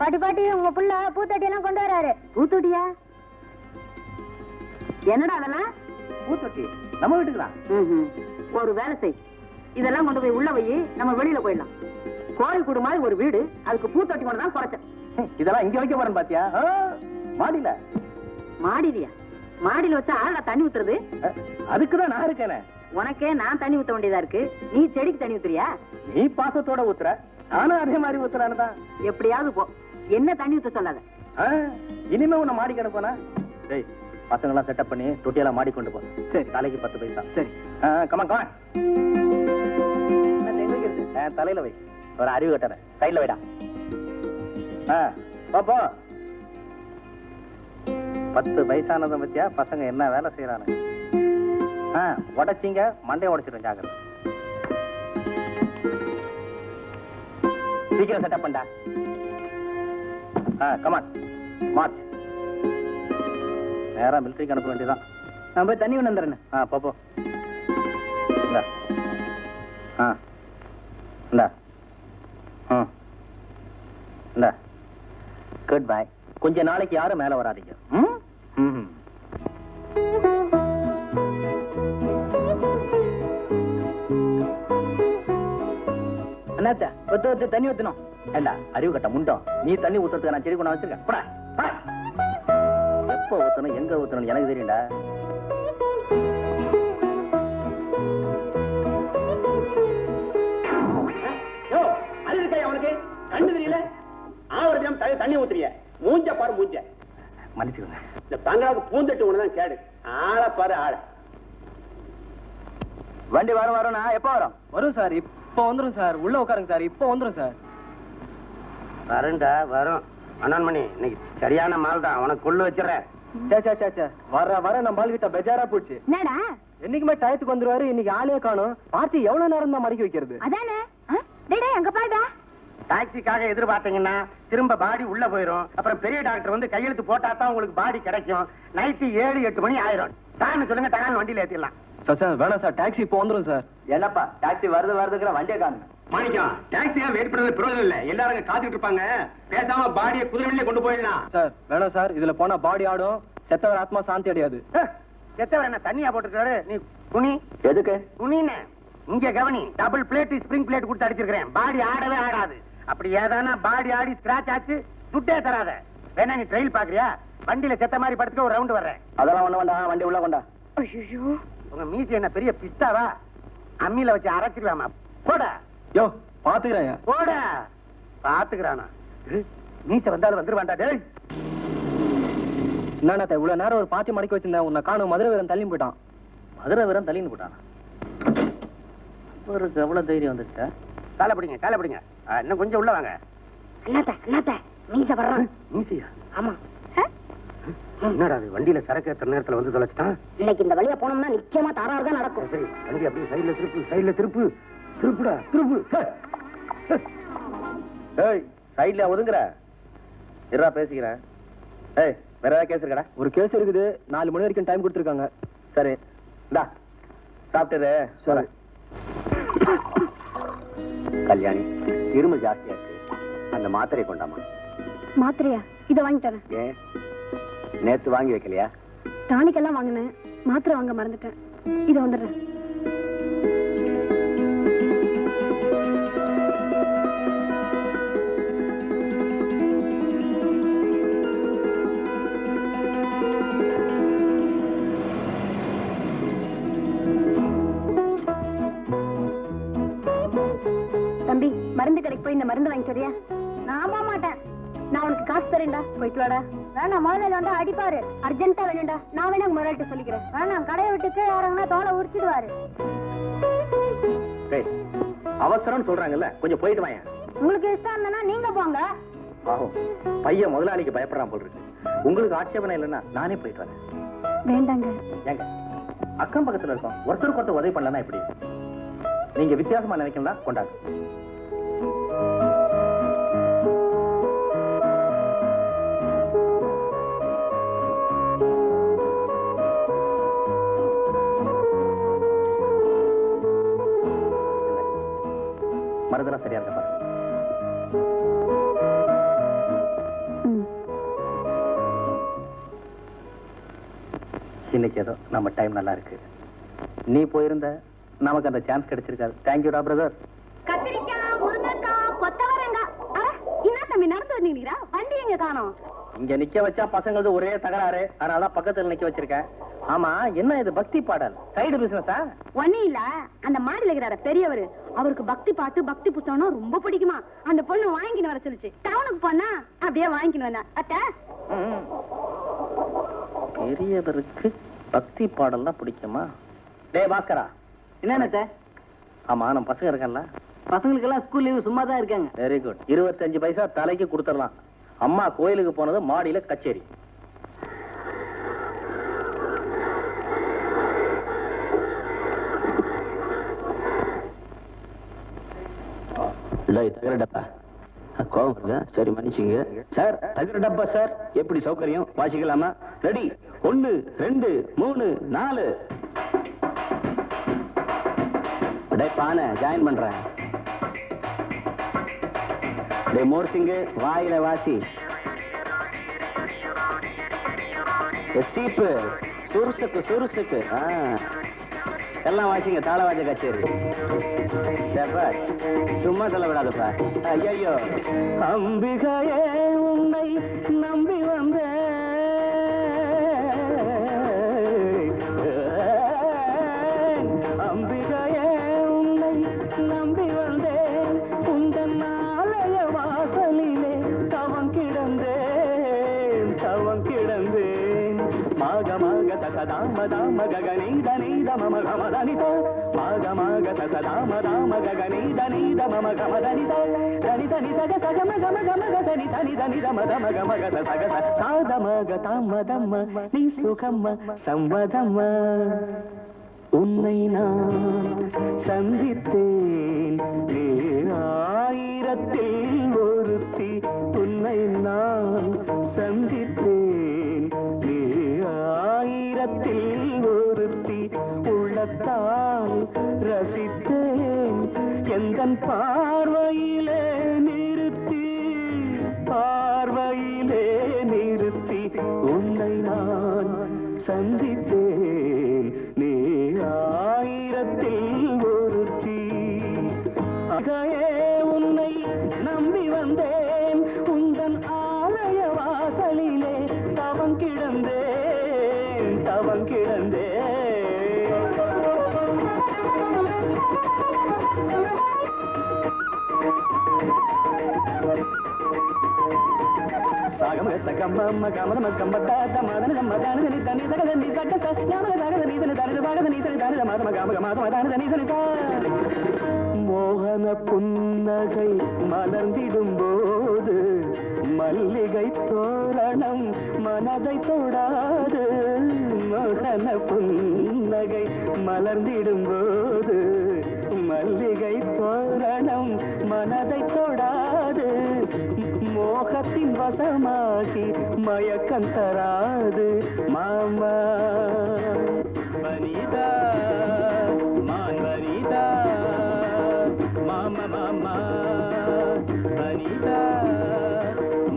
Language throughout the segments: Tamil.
பாட்டி பாட்டி உங்க புள்ள பூத்தொட்டி எல்லாம் கொண்டு வராரு. பூத்தொட்டியா? என்னடா அதெல்லாம்? பூத்தொட்டி நம்ம வீட்டுக்குதான். ஒரு வேலை செய், இதெல்லாம் கொண்டு போய் உள்ள வை, நம்ம வெளியில போயிடலாம். கோயில் கூடு மாதிரி ஒரு வீடு, அதுக்கு பூத்தொட்டி கொண்டு தான் குறைச்சேன். இதெல்லாம் இங்க வைக்க போறேன் பாத்தியா? மாடியில. மாடியிலையா? மாடியில வச்சா ஆளா தண்ணி ஊத்துறது? அதுக்குதான் நான் இருக்கேனே. உனக்கே நான் தண்ணி ஊத்த வேண்டியதா இருக்கு, நீ செடிக்கு தண்ணி ஊத்துறியா? நீ பாசத்தோட ஊத்துற, நானும் அதே மாதிரி ஊத்துறான்னு தான். எப்படியாவது போ, என்ன தண்ணி ஊத்த சொல்லாத. இனிமே உன்னை மாடி கிடப்போனா? டேய், பசங்களாம் செட்டப் பண்ணி தொட்டியெல்லாம் மாடி கொண்டு போ. சரி, தலைக்கு 10 பைசா. சரி, கமா கமா. தலையில வை, ஒரு அறிவு கட்டற சைட்ல வைடா. போ 10 பைசானதை பத்தியா பசங்க என்ன வேலை செய்யறானு. உடைச்சிங்க மண்டையை உடைச்சிடும், ஜாக்கிரதை. சீக்கிரம் செட்டப் பண்ணா. Come on March. நேரா மிலிட்டரிக்கு அனுப்ப வேண்டியதான். நான் போய் தண்ணி கொண்டு வந்துடுறேன். போ. இந்தா. இந்தா. Good bye. கொஞ்ச நாளைக்கு யாரும் மேல வராதீங்க. அண்ணாத்த ஒத்து தண்ணி ஊத்தணும். ஏண்டா அறிவு கட்ட முண்டம், நீ தண்ணி ஊத்துறதுக்கு நான் செடி கொண்டு வச்சிருக்கேன். எப்ப ஊத்தணும் எங்க ஊத்தணும் எனக்கு தெரியும்டா. அவனுக்கு கண்டு தெரியல. ஆவரஜம் தண்ணி ஊத்துறிய, மூஞ்ச பாரு மூஞ்ச. மன்னிச்சுக்கோங்க, இந்த பங்களாவுக்கு பூந்தட்டு ஒண்ணுதான் கேடு. ஆள பாரு ஆள. வண்டி வரும் எப்ப வரும்? வரும் சார், இப்ப வந்துரும் சார். உள்ள உட்காருங்க சார், இப்ப வந்துரும் சார். வரண்டா வரும். அண்ணாமணி, இன்னைக்கு சரியான மால் தான், உனக்கு கொள்ளு வச்சிடறேன். வர நம்ம ஆள் கிட்ட பெஜாரா போச்சு. என்னடா என்னைக்குமே டயத்துக்கு வந்துருவாரு, இன்னைக்கு ஆளே காணும். பார்ட்டி எவ்வளவு நேரம் தான் மடக்கி வைக்கிறது? அதானே. டேய் அங்க பாருடா. டாக்ஸிக்காக எதிர்பார்த்தீங்கன்னா திரும்ப பாடி உள்ள போயிரும். அப்புறம் பெரிய டாக்டர் வந்து கையெழுத்து போட்டா தான் உங்களுக்கு பாடி கிடைக்கும். நைட்டு 7-8 மணி ஆயிரும். டான்னு சொல்லுங்க, டான்னு வண்டியில ஏத்திடலாம். சார் வேணாம் சார், டாக்ஸி இப்போ வந்துரும் சார். என்னப்பா டாக்ஸி வருதுங்கிற வண்டியை காணுங்க. மாணிக்கம், டாக்ஸியா வெயிட் பண்றது பிரயோஜனம் இல்ல. எல்லாரும் காத்துட்டு இருப்பாங்க. பேசாம பாடியை குதிரை வண்டியில கொண்டு போயிடலாம். சார் வேணாம் சார், இதுல போனா பாடி ஆடும், செத்தவர் ஆத்மா சாந்தி அடையாது. செத்தவர் என்ன தண்ணியா போட்டுருக்காரு? நீ குனி. எதுக்கு குனின்னு? இங்க கவனி, டபுள் பிளேட் ஸ்பிரிங் பிளேட் கொடுத்து அடிச்சிருக்கிறேன். பாடி ஆடவே ஆடாது. அப்படி ஏதானா பாடி ஆடி ஸ்கிராச் ஆச்சு, துட்டே தராத. வேணா நீ ட்ரெயில் பாக்குறியா? வண்டியில செத்த மாதிரி படுத்துக்க ஒரு ரவுண்ட் வர்றேன். அதெல்லாம் ஒண்ணு வேண்டாம், வண்டி உள்ள கொண்டா. ஐயோ, உங்க மீசி என்ன பெரிய பிஸ்தாவா? அம்மியில வச்சு அரைச்சிக்கலாமா? போடா. யோ பாத்துக்கிறேன். போடா. பாத்துக்கிறானா? மீச வந்தாலும் வந்துருவான்டா. டேய் என்னண்ணா இவ்வளவு நேரம் ஒரு பாத்தி மடக்கி வச்சிருந்தேன், உன்னை காணும். மதுரை வீரன் தள்ளின்னு போயிட்டான். மதுரை வீரன் தள்ளின்னு போட்டானா? ஒரு எவ்வளவு தைரியம் வந்துட்டா? காலை பிடிங்க, காலை பிடிங்க. இன்னும் கொஞ்சம் உள்ள வாங்க. அண்ணாத்த மீச வர்றான். மீசியா? ஆமா. என்னடா அது, வண்டியில சரக்கு ஏத்துற நேரத்துல வந்து தொலைச்சிட்டான். இன்னைக்கு இந்த வழியா போனோம்னா நிச்சயமா தாராறு தான் நடக்கும். சரி, வண்டி அப்படியே சைடுல திருப்பு, சைடுல திருப்பு. திருப்புடா, திருப்பு. ஏய், சைடுல ஒதுங்குற. இருடா பேசிக்கிறேன். ஏய், வேற ஏதாவது கேஸ் இருக்கடா? ஒரு கேஸ் இருக்குது, 4 மணி வரைக்கும் டைம் கொடுத்துருக்காங்க. சரி, இந்தா சாப்பிட்டது. சரி. கல்யாணி, இருமல் ஜாஸ்தியா இருக்கு, அந்த மாத்திரை கொண்டாமா. மாத்திரையா? இத வாங்கி தரேன். ஏன் நேத்து வாங்கி வைக்கலையா? டானிக் எல்லாம் வாங்கினேன், மாத்திரை வாங்க மறந்துட்டேன். இத வந்துடுறேன். தம்பி, மருந்து கடைக்கு போய் இந்த மருந்து வாங்கி சரியா? நான் போக மாட்டேன். நான் உனக்கு காசு தரேன்டா, போயிட்டு வாடா. வேணாம், முதல்ல வந்து அடிப்பாரு. அர்ஜென்ட்டா வேணும்டா. நான் வேணா முதல்ல சொல்லிக்கிறேன். வேணாம், கடையை விட்டு கீழே இறங்கினா தோலை உரிச்சிடுவாரு. அவசரம் சொல்றாங்கல்ல, கொஞ்சம் போயிட்டு வாங்க. உங்களுக்கு இஷ்டம் இருந்தா நீங்க போங்க. பையன் முதலாளிக்கு பயப்படுறான் போல் இருக்கு. உங்களுக்கு ஆட்சேபனை இல்லைன்னா நானே போயிட்டு வரேன். வேண்டாங்க. ஏங்க, அக்கம் பக்கத்துல இருக்கோம், ஒருத்தருக்கு ஒருத்தர் உதவி பண்ணலன்னா எப்படி? நீங்க வித்தியாசமா நினைக்கலாம், கொண்டாங்க. மருந்தெல்லாம் சரியா இருக்க பாருங்க. இன்னைக்கு ஏதோ நம்ம டைம் நல்லா இருக்கு. நீ போயிருந்த நமக்கு அந்த சான்ஸ் கிடைச்சிருக்காது. தேங்க்யூடா பிரதர். கத்திரிக்காய், முருங்கைக்காய், கொத்தவரங்காய். என்ன தம்பி நடந்து வந்தீங்களா? வண்டி எங்க காணோம்? இங்க நிக்க வச்சா பசங்களது ஒரே தகராறு, அதனாலதான் பக்கத்துல நிக்க வச்சிருக்கேன். ஆமா, என்ன இது பக்தி பாடல்? சைடு பிசினஸா? ஒன்னும் இல்ல, அந்த மாடியில இருக்கிறார பெரியவரு, அவருக்கு பக்தி பாட்டு பக்தி புத்தகம்னா ரொம்ப பிடிக்குமா. அந்த பொண்ணு வாங்கின்னு வர சொல்லிச்சு. டவுனுக்கு போனா அப்படியே வாங்கின்னு வந்தா. அத்த பெரியவருக்கு பக்தி பாடல்லாம் பிடிக்குமா? டே பாஸ்கரா, என்ன? ஆமா நம்ம பசங்க இருக்கல, பசங்களுக்கு எல்லாம் ஸ்கூல் லீவு சும்மா தான் இருக்காங்க. Very good. 25 பைசா தலைக்கு கொடுத்துடலாம். அம்மா கோயிலுக்கு போனது, மாடியில கச்சேரி. தகர டப்பா கோவம் வருதா? சரி மன்னிச்சுங்க சார். தகர டப்பா சார், எப்படி சௌகரியம்? வாசிக்கலாமா? ரெடி? 1 2 3 4. பானை ஜாயின் பண்றேன். மோர்சிங்கு வாயில வாசி. சீப்பு சுருசுக்கு சுருசுக்கு எல்லாம் வாசிங்க. தாளவாஜ கச்சேரி. சும்மா சொல்ல விடாதப்பா. ஐயோ, அம்பிகையே உன்னை நம்பி வந்த அம்பிகையே உன்னை நம்பி வந்தேன். உந்தன் ஆலய வாசலிலே தவம் கிடந்தேன் தவம் கிடந்தேன். மாக மாக சசதாம தாம ககனீத நீத மம கமதனித. மாக மாக சசதாம தாம ககனீத நீத மம கமதனித. தனி தனி சக சகம கம கம கசனி தனி தனி தம தம கம கத சக சாதமக தாம தம்ம நீ சுகம்ம சம்மதம்ம. உன்னை நான் சந்தித்தேன் ஆயிரத்தில் ஒருத்தி. உன்னை நான் சந்தித்தேன் ஆயிரத்தில் ஒருத்தி. உள்ளத்தால் ரசித்தேன் எந்தன் பார்வையிலே நிறுத்தி பார்வையிலே நிறுத்தி. உன்னை நான் சந்தித்தேன் நீ ஆயிரத்தில் ஒருத்தி. அகையே உன்னை நம்பி வந்தேன். உந்தன் ஆலய வாசலிலே தவம் கிடந்தேன் தவம் கிடந்தேன். சாகம சகம கமதம கம்பதாத மதன மதன தனி சகத நீ சக சகம சகத நீ தனி தனி சகத நீ தனி தனி மதம கம கம மதன நீ தனி சா. மோகன புன்னகை மலர்ந்திடும் போது மல்லிகை தோரணம் மனதை தொடாது. மோகன புன்னகை மலர்ந்திடும் போது மல்லிகை தோரணம் மனதை தொடாது. மோகத்தின் வசமாகி மயக்கம் தராது. மாமா வனிதா மான் வனிதா மாமா மாமா வனிதா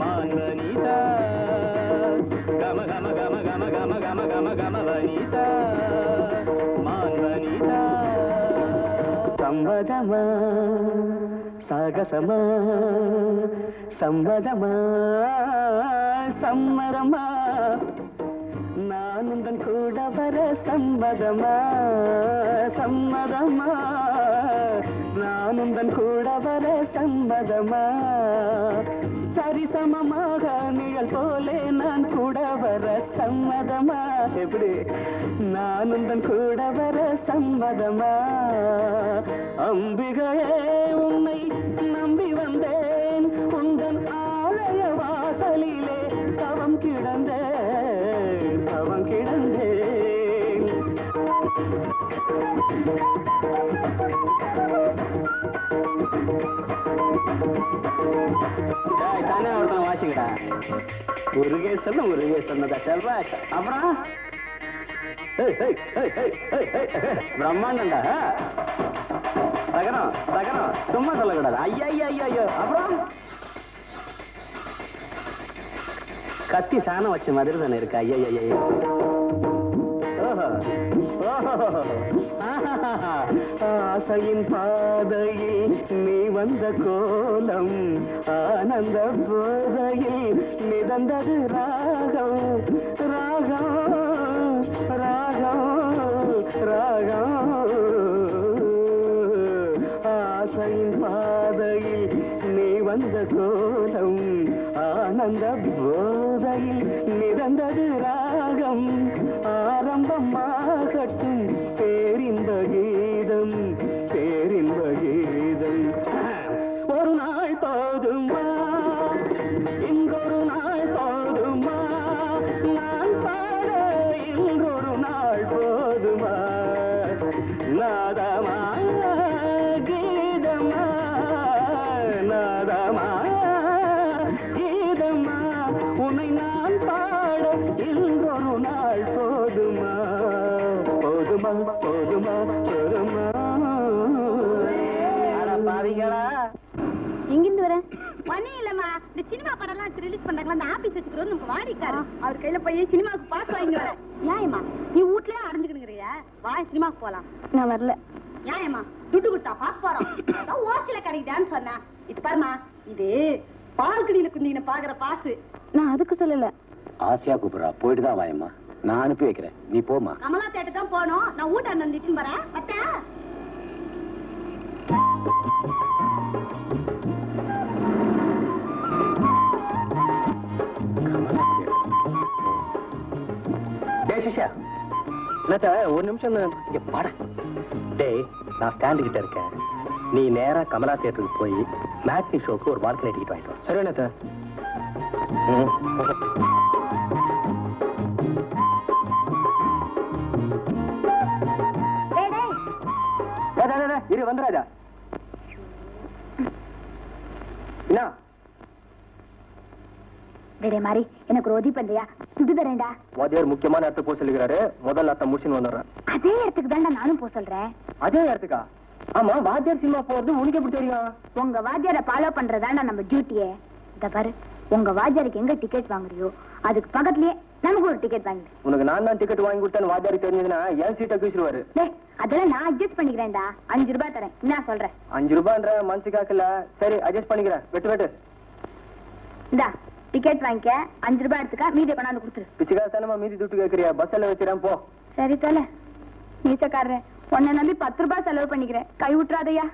மான் வனிதா கம கம கம கம கம கம கம கம வனிதா மான் வனிதா. சம்மதமா சாகசமா சம்மதமா சம்மதமா. நான் உந்தன் கூட வர சம்மதமா சம்மதமா. நான் உந்தன் கூட வர சம்மதமா. சரிசமமாக நிழல் போலே நான் கூட வர சம்மதமா. எப்படி? நான் உந்தன் கூட வர சம்மதமா. அம்பிகையே உன்னை நம்பி வந்தேன். உந்தன் ஆலய வாசலிலே தவம் கிடந்தேன் தவம் கிடந்தேன். தானே ஒருத்தன் வாசிக்கடா. முருகேசன் சொன்னதா செல்வா. அப்புறம் பிரம்மாண்டா தகரம் தகரம் சும்மா சொல்லக்கூடாது. ஐயா ஐயோ. அப்புறம் கத்தி சாணம் வச்ச மாதிரி தானே இருக்கு. ஐயா ஆசையின் பாதையில் நீ வந்த கோலம் ஆனந்த போதையில் மிதந்தது ராகம் ராகம் ராகம் ராகம் ஆசையின் பாதையில் நீ வந்த கோலம் ஆனந்த போதையில் மிதந்தது ராகம் ஆரம்பமாகட்டும் பேரின்ப கீதம் பேரின்ப கீதம் ஒரு நாள் போதுமா இங்கொரு நாள் போதுமா நான் பாட இன்றொரு நாள் போதுமா நாதமா கீதமா நாதமா கீதமா உன்னை நான் பாட இன்றொரு நாள் போதுமா போதுமா போதுமா போதுமா பாவிகளா எங்கிருந்து வர பண்ணி இல்லம்மா இந்த சினிமா படம் எல்லாம் ரிலீஸ் பண்றாங்களா அந்த ஆபீஸ் வச்சுக்கிறோம் நமக்கு வாடிக்காரு அவர் கையில போய் சினிமாவுக்கு பாஸ் வாங்கி வரேன் ஏமா நீ வீட்லயே அடைஞ்சுக்கினுங்கிறியா வா சினிமாவுக்கு போலாம் நான் வரல ஏமா துட்டு கொடுத்தா பாக்க போறோம் அதான் ஓசில கிடைக்குதான்னு சொன்னா இது பாருமா இது பால்கடியில குந்தின பாக்குற பாசு நான் அதுக்கு சொல்லல ஆசையா கூப்பிடுறா போயிட்டு தான் வாயம்மா நான் அனுப்பி வைக்கிறேன் நீ போமா கமலா தேட்டு தான் போனோம் நான் வீட்டை நந்திட்டு வரேன் மத்தா சிஷா என்னத்த ஒரு நிமிஷம் இங்க பாட டேய் நான் ஸ்டாண்டு கிட்ட இருக்கேன் நீ நேரா கமலா தியேட்டருக்கு போய் மேட்னி ஷோக்கு ஒரு பால்கனி டிக்கெட் வாங்கிட்டு வா சரி என்னத்த இரு வந்துராஜா என்ன டேடே மாதிரி எனக்கு ஒரு உதவி பண்றியா துட்டு தரேன்டா வாத்தியார் முக்கியமான இடத்துக்கு போக சொல்லிக்கிறாரு முதல்ல அத்தை முடிச்சுன்னு வந்துடுறேன் அதே இடத்துக்கு தான்டா நானும் போக சொல்றேன் அதே இடத்துக்கா ஆமா வாத்தியார் சினிமா போறது உனக்கு எப்படி தெரியும் உங்க வாத்தியாரை ஃபாலோ பண்றதாண்டா நம்ம டியூட்டியே இத பாரு உங்க வாத்தியாருக்கு எங்க டிக்கெட் வாங்குறியோ அதுக்கு பக்கத்துலயே நமக்கு ஒரு டிக்கெட் வாங்கிடு உனக்கு நான் தான் டிக்கெட் வாங்கி கொடுத்தேன்னு வாத்தியாருக்கு தெரிஞ்சதுன்னா என் சீட்டை கீச்சிருவாரு அதெல்லாம் நான் அட்ஜஸ்ட் பண்ணிக்கிறேன்டா 5 ரூபாய் தரேன் என்ன சொல்றேன் 5 ரூபான்ற மனசு காக்கல சரி அட்ஜஸ்ட் பண்ணிக்கிறேன் வெட்டு இந்தா டிக்கெட் வாங்கிக்க 5 ரூபாய் எடுத்துக்க மீதியை கொண்டாந்து கொடுத்துரு பிச்சைக்காரத்தனமா மீதி துட்டு கேட்கறியா பஸ்ல வச்சிடறேன் போ சரி தொலை நீச்சக்காரன் உன்னை நம்பி 10 ரூபாய் செலவு பண்ணிக்கிறேன் கை விட்டுறாதையா